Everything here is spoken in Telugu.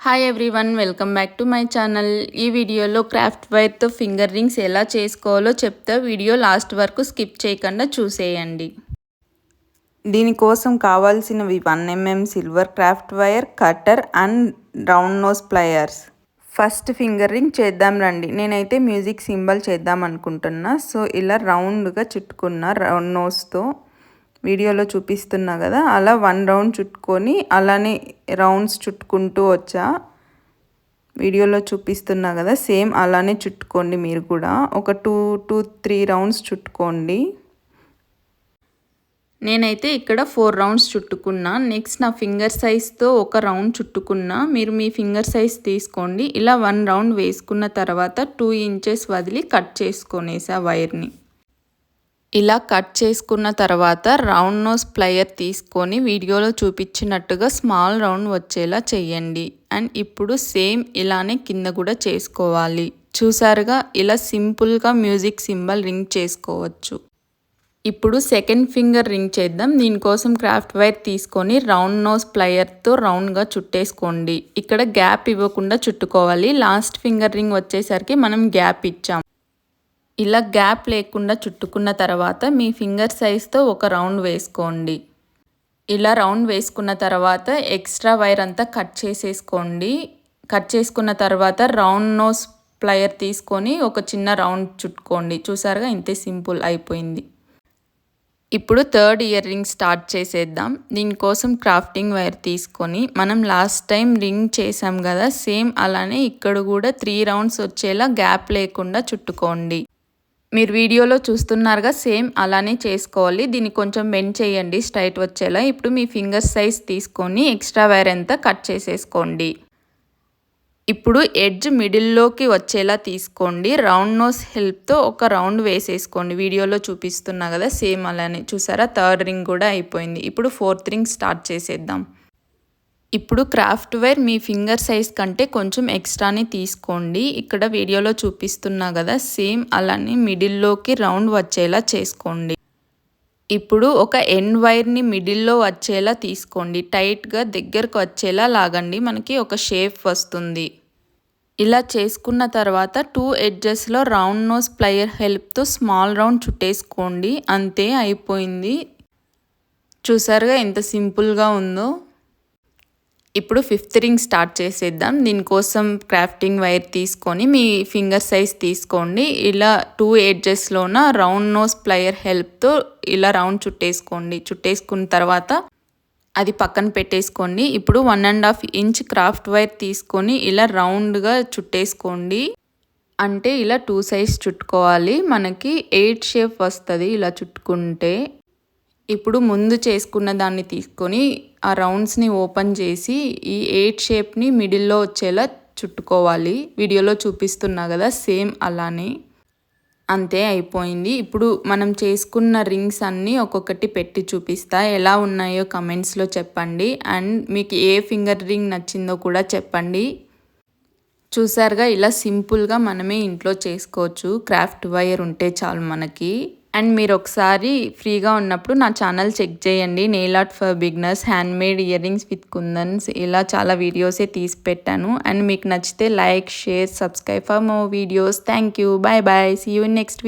Hi everyone, welcome back to my channel. ఈ వీడియోలో క్రాఫ్ట్ వైర్తో ఫింగర్ రింగ్స్ ఎలా చేసుకోవాలో చెప్తా. వీడియో లాస్ట్ వరకు స్కిప్ చేయకుండా చూసేయండి. దీనికోసం కావాల్సినవి 1 mm silver craft wire, cutter and round nose pliers. First finger ring చేద్దాం రండి. నేనైతే మ్యూజిక్ సింబల్ చేద్దాం అనుకుంటున్నా. సో ఇలా రౌండ్గా చుట్టుకున్న రౌండ్ నోస్తో వీడియోలో చూపిస్తున్నా కదా, అలా 1 రౌండ్ చుట్టుకొని అలానే రౌండ్స్ చుట్టుకుంటూ వచ్చా. వీడియోలో చూపిస్తున్నా కదా, సేమ్ అలానే చుట్టుకోండి. మీరు కూడా ఒక 2 to 3 రౌండ్స్ చుట్టుకోండి. నేనైతే ఇక్కడ 4 రౌండ్స్ చుట్టుకున్నా. నెక్స్ట్ నా ఫింగర్ సైజ్తో ఒక రౌండ్ చుట్టుకున్నా. మీరు మీ ఫింగర్ సైజ్ తీసుకోండి. ఇలా 1 రౌండ్ వేసుకున్న తర్వాత 2 inches వదిలి కట్ చేసుకొనేసా వైర్ని. ఇలా కట్ చేసుకున్న తర్వాత రౌండ్ నోస్ ప్లయర్ తీసుకొని వీడియోలో చూపించినట్టుగా స్మాల్ రౌండ్ వచ్చేలా చేయండి. అండ్ ఇప్పుడు సేమ్ ఇలానే కింద కూడా చేసుకోవాలి. చూసారుగా, ఇలా సింపుల్గా మ్యూజిక్ సింబల్ రింగ్ చేసుకోవచ్చు. ఇప్పుడు సెకండ్ ఫింగర్ రింగ్ చేద్దాం. దీనికోసం క్రాఫ్ట్ వైర్ తీసుకొని రౌండ్ నోస్ ప్లయర్తో రౌండ్గా చుట్టేసుకోండి. ఇక్కడ గ్యాప్ ఇవ్వకుండా చుట్టుకోవాలి. లాస్ట్ ఫింగర్ రింగ్ వచ్చేసరికి మనం గ్యాప్ ఇచ్చాం. ఇలా గ్యాప్ లేకుండా చుట్టుకున్న తర్వాత మీ ఫింగర్ సైజ్తో ఒక రౌండ్ వేసుకోండి. ఇలా రౌండ్ వేసుకున్న తర్వాత ఎక్స్ట్రా వైర్ అంతా కట్ చేసేసుకోండి. కట్ చేసుకున్న తర్వాత రౌండ్ నోస్ ప్లయర్ తీసుకొని ఒక చిన్న రౌండ్ చుట్టుకోండి. చూసారుగా, ఇంతే, సింపుల్ అయిపోయింది. ఇప్పుడు థర్డ్ ఇయర్ రింగ్ స్టార్ట్ చేసేద్దాం. దీనికోసం క్రాఫ్టింగ్ వైర్ తీసుకొని మనం లాస్ట్ టైం రింగ్ చేసాం కదా, సేమ్ అలానే ఇక్కడ కూడా 3 రౌండ్స్ వచ్చేలా గ్యాప్ లేకుండా చుట్టుకోండి. మీరు వీడియోలో చూస్తున్నారుగా, సేమ్ అలానే చేసుకోవాలి. దీన్ని కొంచెం బెండ్ చేయండి స్ట్రైట్ వచ్చేలా. ఇప్పుడు మీ ఫింగర్ సైజ్ తీసుకొని ఎక్స్ట్రా వైర్ అంతా కట్ చేసేసుకోండి. ఇప్పుడు ఎడ్జ్ మిడిల్లోకి వచ్చేలా తీసుకోండి. రౌండ్ నోస్ హెల్ప్తో ఒక రౌండ్ వేసేసుకోండి. వీడియోలో చూపిస్తున్నా కదా, సేమ్ అలానే. చూసారా, థర్డ్ రింగ్ కూడా అయిపోయింది. ఇప్పుడు ఫోర్త్ రింగ్ స్టార్ట్ చేసేద్దాం. ఇప్పుడు క్రాఫ్ట్ వైర్ మీ ఫింగర్ సైజ్ కంటే కొంచెం ఎక్స్ట్రాని తీసుకోండి. ఇక్కడ వీడియోలో చూపిస్తున్నా కదా, సేమ్ అలానే మిడిల్లోకి రౌండ్ వచ్చేలా చేసుకోండి. ఇప్పుడు ఒక ఎండ్ వైర్ని మిడిల్లో వచ్చేలా తీసుకోండి. టైట్గా దగ్గరకు వచ్చేలా లాగండి. మనకి ఒక షేప్ వస్తుంది. ఇలా చేసుకున్న తర్వాత 2 edgesలో రౌండ్ నోస్ ప్లయర్ హెల్ప్తో స్మాల్ రౌండ్ చుట్టేసుకోండి. అంతే, అయిపోయింది. చూసారుగా ఎంత సింపుల్గా ఉందో. ఇప్పుడు ఫిఫ్త్ రింగ్ స్టార్ట్ చేసేద్దాం. దీనికోసం క్రాఫ్టింగ్ వైర్ తీసుకొని మీ ఫింగర్ సైజ్ తీసుకోండి. ఇలా 2 edgesలోన రౌండ్ నోస్ ప్లయర్ హెల్ప్తో ఇలా రౌండ్ చుట్టేసుకోండి. చుట్టేసుకున్న తర్వాత అది పక్కన పెట్టేసుకోండి. ఇప్పుడు 1.5 inch క్రాఫ్ట్ వైర్ తీసుకొని ఇలా రౌండ్గా చుట్టేసుకోండి. అంటే ఇలా 2 sides చుట్టుకోవాలి. మనకి 8 షేప్ వస్తుంది ఇలా చుట్టుకుంటే. ఇప్పుడు ముందు చేసుకున్న దాన్ని తీసుకొని ఆ రౌండ్స్ని ఓపెన్ చేసి ఈ 8 షేప్ని మిడిల్లో వచ్చేలా చుట్టుకోవాలి. వీడియోలో చూపిస్తున్నా కదా, సేమ్ అలానే. అంతే, అయిపోయింది. ఇప్పుడు మనం చేసుకున్న రింగ్స్ అన్నీ ఒక్కొక్కటి పెట్టి చూపిస్తా. ఎలా ఉన్నాయో కమెంట్స్లో చెప్పండి. అండ్ మీకు ఏ ఫింగర్ రింగ్ నచ్చిందో కూడా చెప్పండి. చూసారుగా, ఇలా సింపుల్గా మనమే ఇంట్లో చేసుకోవచ్చు. క్రాఫ్ట్ వైర్ ఉంటే చాలు మనకి. అండ్ మీరు ఒకసారి ఫ్రీగా ఉన్నప్పుడు నా ఛానల్ చెక్ చేయండి. Nail art for beginners, handmade earrings with kundans, ఇలా చాలా వీడియోసే తీసి పెట్టాను. అండ్ మీకు నచ్చితే like, share, subscribe for more videos. Thank you. Bye bye. See you in next video.